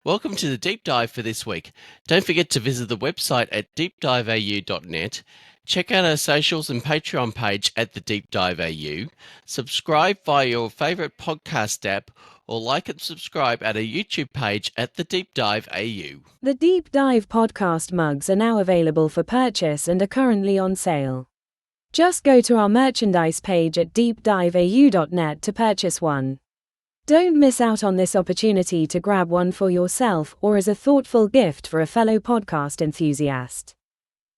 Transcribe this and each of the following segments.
Welcome to the deep dive for this week. Don't forget to visit the website at deepdiveau.net. Check out our socials and Patreon page at the Deep Dive AU. Subscribe via your favourite podcast app or like and subscribe at our YouTube page at the Deep Dive AU. The Deep Dive podcast mugs are now available for purchase and are currently on sale. Just go to our merchandise page at deepdiveau.net to purchase one. Don't miss out on this opportunity to grab one for yourself or as a thoughtful gift for a fellow podcast enthusiast.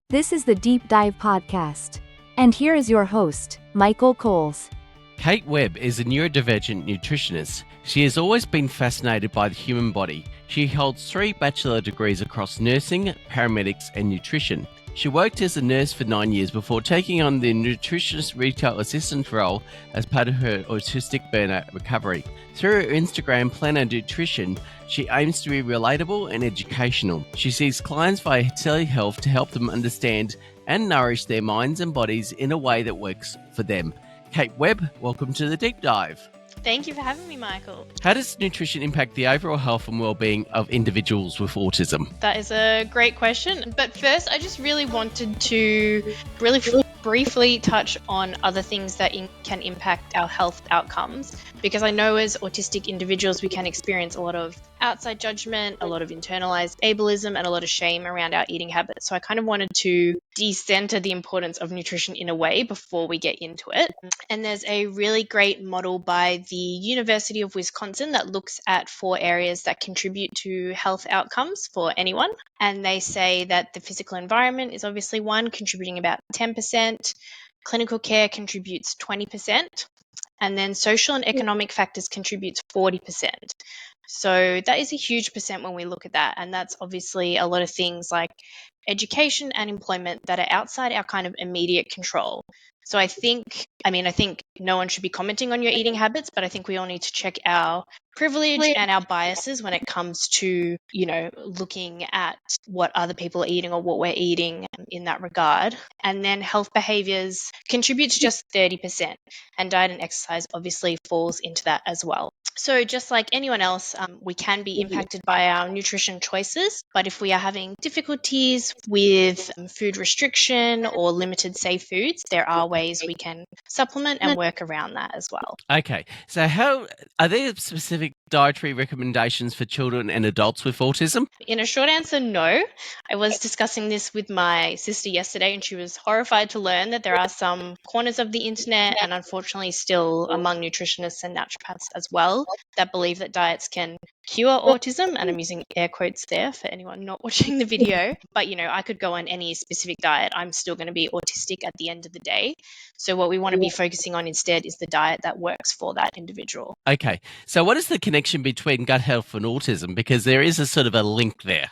This is the Deep Dive Podcast. And here is your host, Michael Coles. Kate Webb is a neurodivergent nutritionist. She has always been fascinated by the human body. She holds 3 bachelor degrees across nursing, paramedics, and nutrition. She worked as a nurse for 9 years before taking on the nutritionist retail assistant role as part of her autistic burnout recovery. Through her Instagram Planner Nutrition, she aims to be relatable and educational. She sees clients via telehealth to help them understand and nourish their minds and bodies in a way that works for them. Kate Webb, welcome to the Deep Dive. Thank you for having me, Michael. How does nutrition impact the overall health and well-being of individuals with autism? That is a great question. But first, I just really wanted to briefly touch on other things that can impact our health outcomes, because I know as autistic individuals, we can experience a lot of outside judgment, a lot of internalized ableism, and a lot of shame around our eating habits. So I kind of wanted to decenter the importance of nutrition in a way before we get into it. And there's a really great model by the University of Wisconsin that looks at 4 areas that contribute to health outcomes for anyone. And they say that the physical environment is obviously one, contributing about 10%. Clinical care contributes 20%. And then social and economic factors contributes 40%. So that is a huge percent when we look at that. And that's obviously a lot of things like education and employment that are outside our kind of immediate control. So I think no one should be commenting on your eating habits, but I think we all need to check our privilege and our biases when it comes to, looking at what other people are eating or what we're eating in that regard. And then health behaviors contributes just 30%, and diet and exercise obviously falls into that as well. So just like anyone else, we can be impacted by our nutrition choices, but if we are having difficulties with food restriction or limited safe foods, there are ways we can supplement and work around that as well. Okay, so how are there specific dietary recommendations for children and adults with autism? In a short answer, no. I was discussing this with my sister yesterday, and she was horrified to learn that there are some corners of the internet, and unfortunately still among nutritionists and naturopaths as well, that believe that diets can cure autism, and I'm using air quotes there for anyone not watching the video. But, I could go on any specific diet. I'm still going to be autistic at the end of the day. So what we want to be focusing on instead is the diet that works for that individual. Okay, so what is the connection between gut health and autism? Because there is a sort of a link there.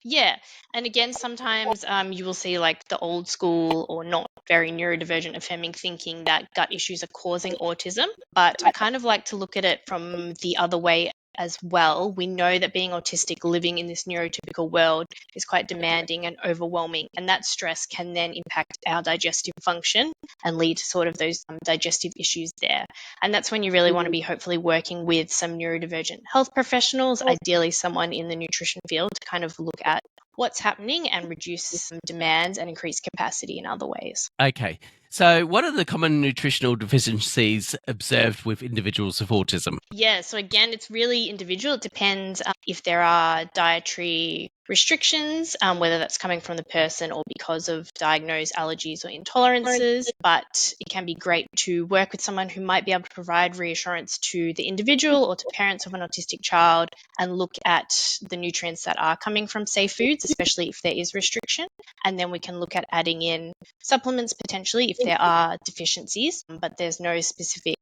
Yeah. And again, sometimes you will see like the old school or not very neurodivergent affirming thinking that gut issues are causing autism. But I kind of like to look at it from the other way as well. We know that being autistic, living in this neurotypical world, is quite demanding and overwhelming, and that stress can then impact our digestive function and lead to sort of those digestive issues there. And that's when you really want to be hopefully working with some neurodivergent health professionals, ideally someone in the nutrition field, to kind of look at what's happening and reduce some demands and increase capacity in other ways. Okay. So what are the common nutritional deficiencies observed with individuals with autism? Yeah, so again, it's really individual. It depends if there are dietary restrictions, whether that's coming from the person or because of diagnosed allergies or intolerances. But it can be great to work with someone who might be able to provide reassurance to the individual or to parents of an autistic child and look at the nutrients that are coming from safe foods, especially if there is restriction. And then we can look at adding in supplements potentially if there are deficiencies, but there's no specific,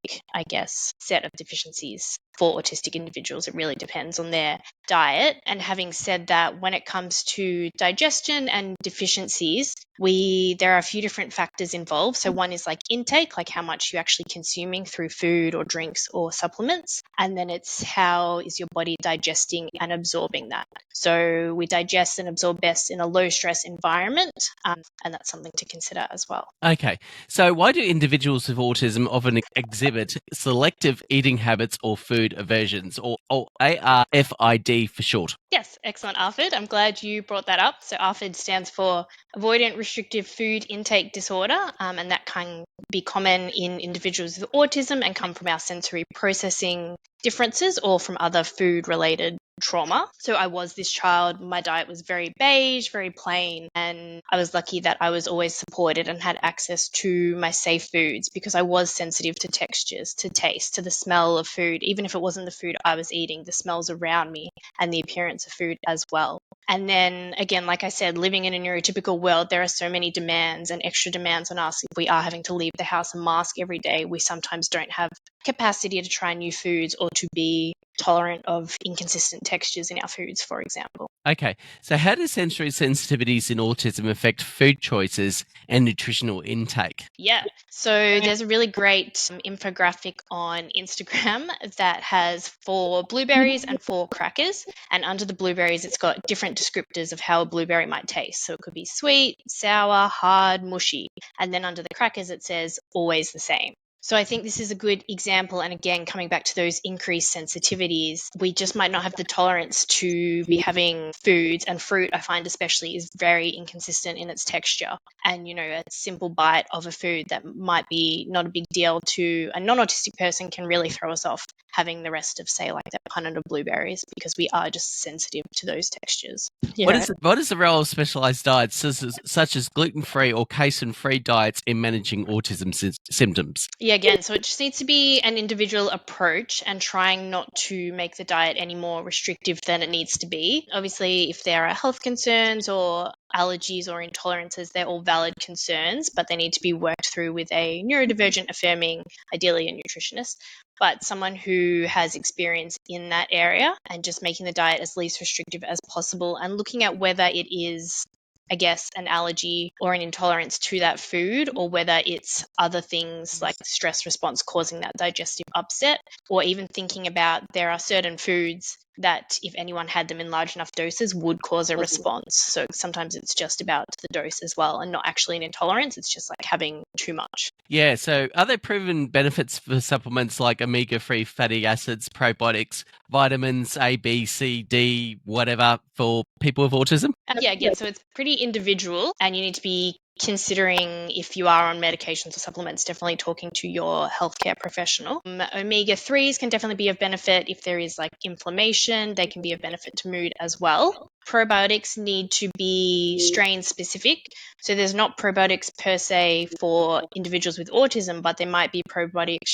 set of deficiencies for autistic individuals. It really depends on their diet. And having said that, when it comes to digestion and deficiencies, there are a few different factors involved. So one is like intake, like how much you're actually consuming through food or drinks or supplements. And then it's how is your body digesting and absorbing that. So we digest and absorb best in a low stress environment, and that's something to consider as well. Okay, so why do individuals with autism often exhibit selective eating habits or food food aversions, or ARFID for short? Yes, excellent, ARFID. I'm glad you brought that up. So ARFID stands for Avoidant Restrictive Food Intake Disorder, and that can be common in individuals with autism and come from our sensory processing differences or from other food-related trauma. So I was this child, my diet was very beige, very plain, and I was lucky that I was always supported and had access to my safe foods because I was sensitive to textures, to taste, to the smell of food, even if it wasn't the food I was eating, the smells around me and the appearance of food as well. And then again, like I said, living in a neurotypical world, there are so many demands and extra demands on us. If we are having to leave the house and mask every day, we sometimes don't have capacity to try new foods or to be tolerant of inconsistent textures in our foods, for example. Okay, so how do sensory sensitivities in autism affect food choices and nutritional intake? Yeah, so there's a really great infographic on Instagram that has 4 blueberries and 4 crackers. And under the blueberries, it's got different descriptors of how a blueberry might taste. So it could be sweet, sour, hard, mushy. And then under the crackers, it says always the same. So I think this is a good example. And again, coming back to those increased sensitivities, we just might not have the tolerance to be having foods, and fruit, I find especially, is very inconsistent in its texture. And, a simple bite of a food that might be not a big deal to a non-autistic person can really throw us off having the rest of, say, like that punnet of blueberries because we are just sensitive to those textures. What is the role of specialized diets such as gluten-free or casein-free diets in managing autism symptoms? Yeah, again, so it just needs to be an individual approach and trying not to make the diet any more restrictive than it needs to be. Obviously, if there are health concerns or allergies or intolerances, they're all valid concerns, but they need to be worked through with a neurodivergent affirming, ideally a nutritionist, but someone who has experience in that area, and just making the diet as least restrictive as possible and looking at whether it is, I guess, an allergy or an intolerance to that food, or whether it's other things like stress response causing that digestive upset, or even thinking about there are certain foods that if anyone had them in large enough doses would cause a response. So sometimes it's just about the dose as well and not actually an intolerance. It's just like having too much. Yeah, so are there proven benefits for supplements like omega-3 fatty acids, probiotics, vitamins A, B, C, D, whatever, for people with autism? Yeah, again, so it's pretty individual, and you need to be considering if you are on medications or supplements, definitely talking to your healthcare professional. Omega-3s can definitely be of benefit if there is like inflammation. They can be of benefit to mood as well. Probiotics need to be strain specific. So there's not probiotics per se for individuals with autism, but there might be probiotics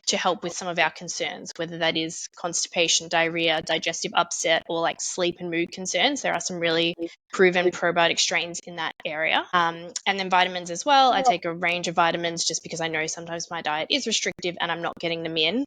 to help with some of our concerns, whether that is constipation, diarrhea, digestive upset, or like sleep and mood concerns. There are some really proven probiotic strains in that area. And then vitamins as well. I take a range of vitamins just because I know sometimes my diet is restrictive and I'm not getting them in,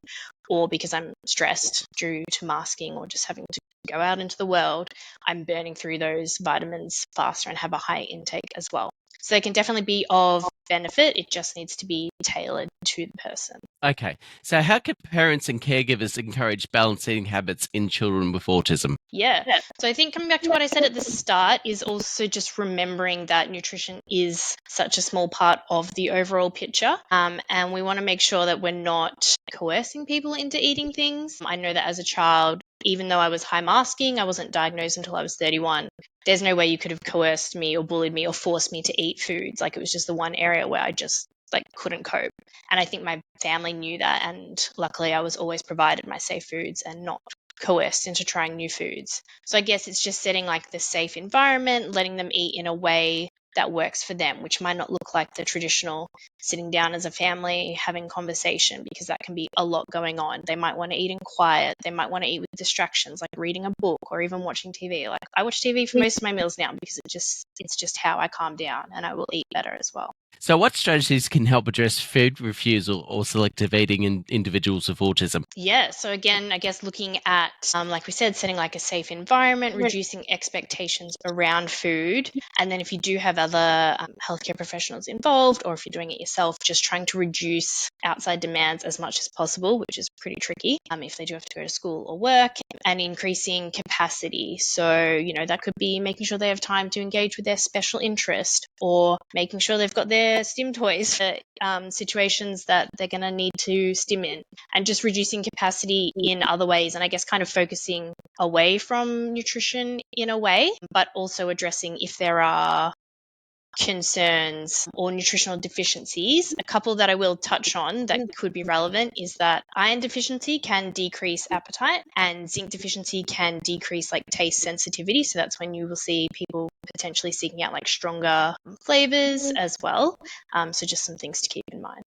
or because I'm stressed due to masking or just having to go out into the world, I'm burning through those vitamins faster and have a high intake as well. So they can definitely be of benefit. It just needs to be tailored to the person. Okay, so how can parents and caregivers encourage balanced eating habits in children with autism? Yeah. So I think coming back to what I said at the start is also just remembering that nutrition is such a small part of the overall picture. And we want to make sure that we're not coercing people into eating things. I know that as a child, even though I was high masking, I wasn't diagnosed until I was 31. There's no way you could have coerced me or bullied me or forced me to eat foods. Like, it was just the one area where I just couldn't cope. And I think my family knew that. And luckily I was always provided my safe foods and not coerced into trying new foods. So I guess it's just setting like the safe environment, letting them eat in a way that works for them, which might not look like the traditional sitting down as a family having conversation, because that can be a lot going on. They might want to eat in quiet. They might want to eat with distractions like reading a book or even watching TV. Like, I watch TV for most of my meals now because it's just how I calm down, and I will eat better as well. So what strategies can help address food refusal or selective eating in individuals with autism? Yeah, so again, I guess looking at, like we said, setting like a safe environment, reducing expectations around food. And then if you do have other healthcare professionals involved, or if you're doing it yourself, just trying to reduce outside demands as much as possible, which is pretty tricky if they do have to go to school or work, and increasing capacity. So, that could be making sure they have time to engage with their special interest, or making sure they've got their their stim toys for situations that they're going to need to stim in, and just reducing capacity in other ways. And I guess kind of focusing away from nutrition in a way, but also addressing if there are concerns or nutritional deficiencies. A couple that I will touch on that could be relevant is that iron deficiency can decrease appetite, and zinc deficiency can decrease like taste sensitivity. So that's when you will see people potentially seeking out like stronger flavors as well. So just some things to keep in mind.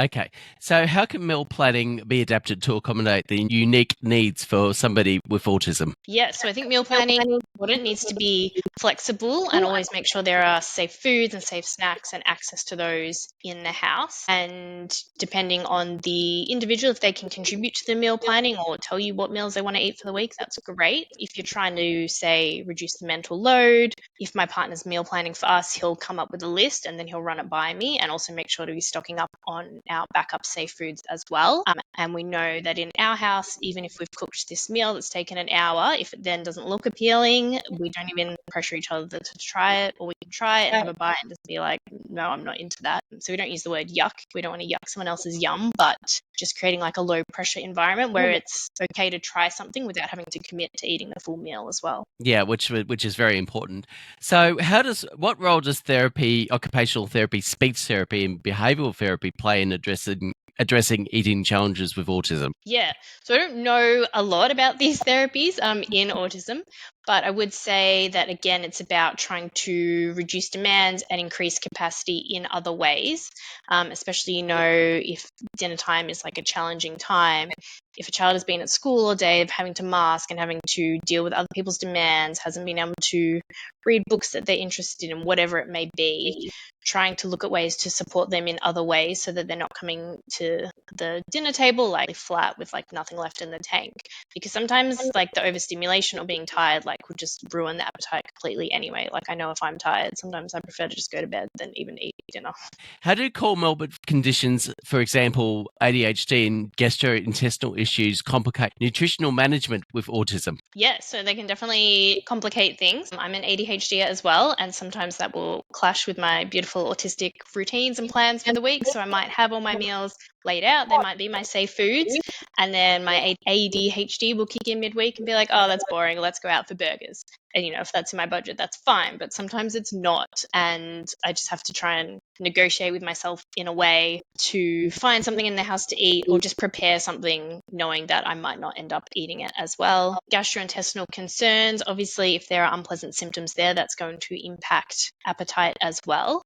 Okay, so how can meal planning be adapted to accommodate the unique needs for somebody with autism? Yeah, so I think meal planning needs to be flexible and always make sure there are safe foods and safe snacks and access to those in the house. And depending on the individual, if they can contribute to the meal planning or tell you what meals they want to eat for the week, that's great. If you're trying to, say, reduce the mental load, if my partner's meal planning for us, he'll come up with a list and then he'll run it by me, and also make sure to be stocking up on our backup safe foods as well. And we know that in our house, even if we've cooked this meal that's taken an hour, if it then doesn't look appealing, we don't even pressure each other to try it, or we can try it and have a bite and just be like, no, I'm not into that. So we don't use the word yuck. We don't want to yuck someone else's yum, but just creating like a low pressure environment where it's okay to try something without having to commit to eating the full meal as well. Yeah, which is very important. So what role does therapy, occupational therapy, speech therapy, and behavioral therapy play in addressing eating challenges with autism? Yeah, so I don't know a lot about these therapies in autism, but I would say that, again, it's about trying to reduce demands and increase capacity in other ways, especially, if dinner time is like a challenging time. If a child has been at school all day of having to mask and having to deal with other people's demands, hasn't been able to read books that they're interested in, whatever it may be, trying to look at ways to support them in other ways so that they're not coming to the dinner table like flat with like nothing left in the tank. Because sometimes like the overstimulation or being tired like would just ruin the appetite completely anyway. Like I know if I'm tired, sometimes I prefer to just go to bed than even eat dinner. How do comorbid conditions, for example, ADHD and gastrointestinal issues, complicate nutritional management with autism? Yeah, so they can definitely complicate things. I'm an ADHD as well, and sometimes that will clash with my beautiful autistic routines and plans for the week. So I might have all my meals laid out. They might be my safe foods, and then my ADHD will kick in midweek and be like, oh, that's boring. Let's go out for burgers. And, if that's in my budget, that's fine. But sometimes it's not. And I just have to try and negotiate with myself in a way to find something in the house to eat, or just prepare something knowing that I might not end up eating it as well. Gastrointestinal concerns, obviously, if there are unpleasant symptoms there, that's going to impact appetite as well.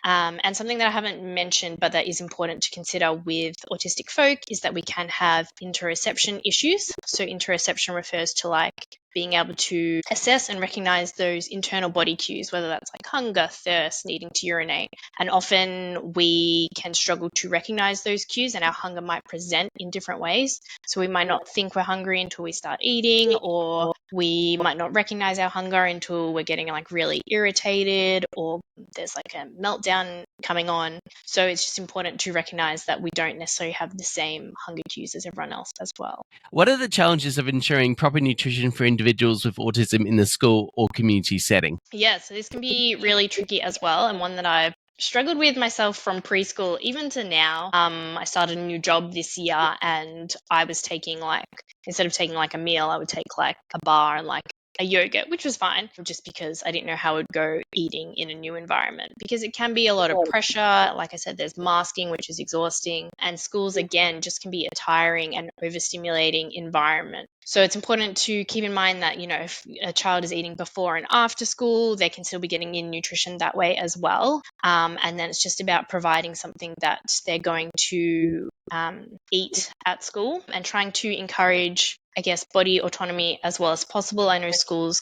And something that I haven't mentioned, but that is important to consider with autistic folk, is that we can have interoception issues. So interoception refers to like being able to assess and recognize those internal body cues, whether that's like hunger, thirst, needing to urinate. And often we can struggle to recognize those cues, and our hunger might present in different ways. So we might not think we're hungry until we start eating, or we might not recognize our hunger until we're getting like really irritated, or there's like a meltdown coming on. So it's just important to recognize that we don't necessarily have the same hunger cues as everyone else as well. What are the challenges of ensuring proper nutrition for individuals with autism in the school or community setting? Yeah, so this can be really tricky as well, and one that I've struggled with myself from preschool even to now. I started a new job this year, and I was taking instead of taking like a meal, I would take like a bar and like a yogurt, which was fine, just because I didn't know how it would go eating in a new environment, because it can be a lot of pressure. Like I said, there's masking, which is exhausting, and schools again just can be a tiring and overstimulating environment. So it's important to keep in mind that, if a child is eating before and after school, they can still be getting in nutrition that way as well. And then it's just about providing something that they're going to eat at school, and trying to encourage, I guess, body autonomy as well as possible. I know schools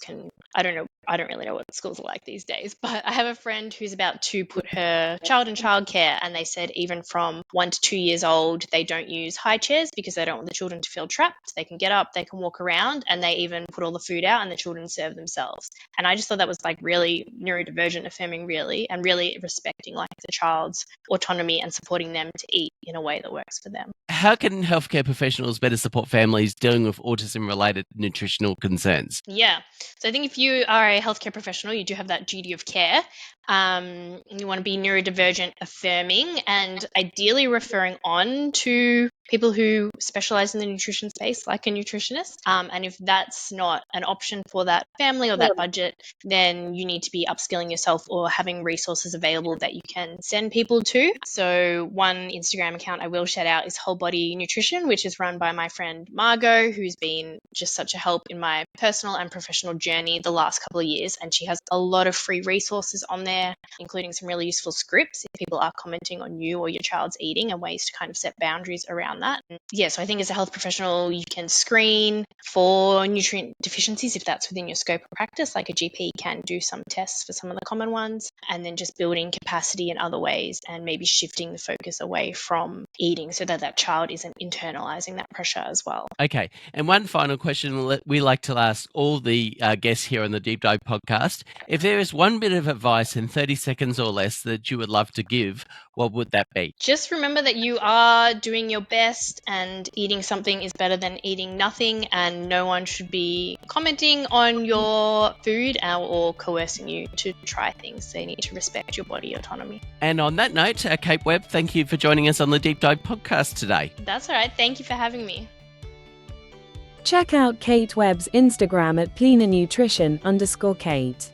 I don't really know what schools are like these days, but I have a friend who's about to put her child in childcare, and they said even from 1 to 2 years old, they don't use high chairs because they don't want the children to feel trapped. They can get up, they can walk around, and they even put all the food out and the children serve themselves. And I just thought that was like really neurodivergent affirming, really, and really respecting like the child's autonomy and supporting them to eat in a way that works for them. How can healthcare professionals better support families dealing with autism-related nutritional concerns? Yeah. So I think if you are a healthcare professional, you do have that duty of care. You want to be neurodivergent affirming and ideally referring on to people who specialize in the nutrition space, like a nutritionist. And if that's not an option for that family or that budget, then you need to be upskilling yourself or having resources available that you can send people to. So one Instagram account I will shout out is Whole Body Nutrition, which is run by my friend Margot, who's been just such a help in my personal and professional journey the last couple of years. And she has a lot of free resources on there, including some really useful scripts if people are commenting on you or your child's eating and ways to kind of set boundaries around that. So I think as a health professional, you can screen for nutrient deficiencies if that's within your scope of practice, like a GP can do some tests for some of the common ones, and then just building capacity in other ways and maybe shifting the focus away from eating so that that child isn't internalizing that pressure as well. Okay. And one final question we like to ask all the guests here on the Deep Dive podcast. If there is one bit of advice in 30 seconds or less that you would love to give, what would that be? Just remember that you are doing your best and eating something is better than eating nothing, and no one should be commenting on your food or coercing you to try things. They need to respect your body autonomy. And on that note, Kate Webb, thank you for joining us on the Deep Dive podcast today. That's all right. Thank you for having me. Check out Kate Webb's Instagram at @plenanutrition_Kate.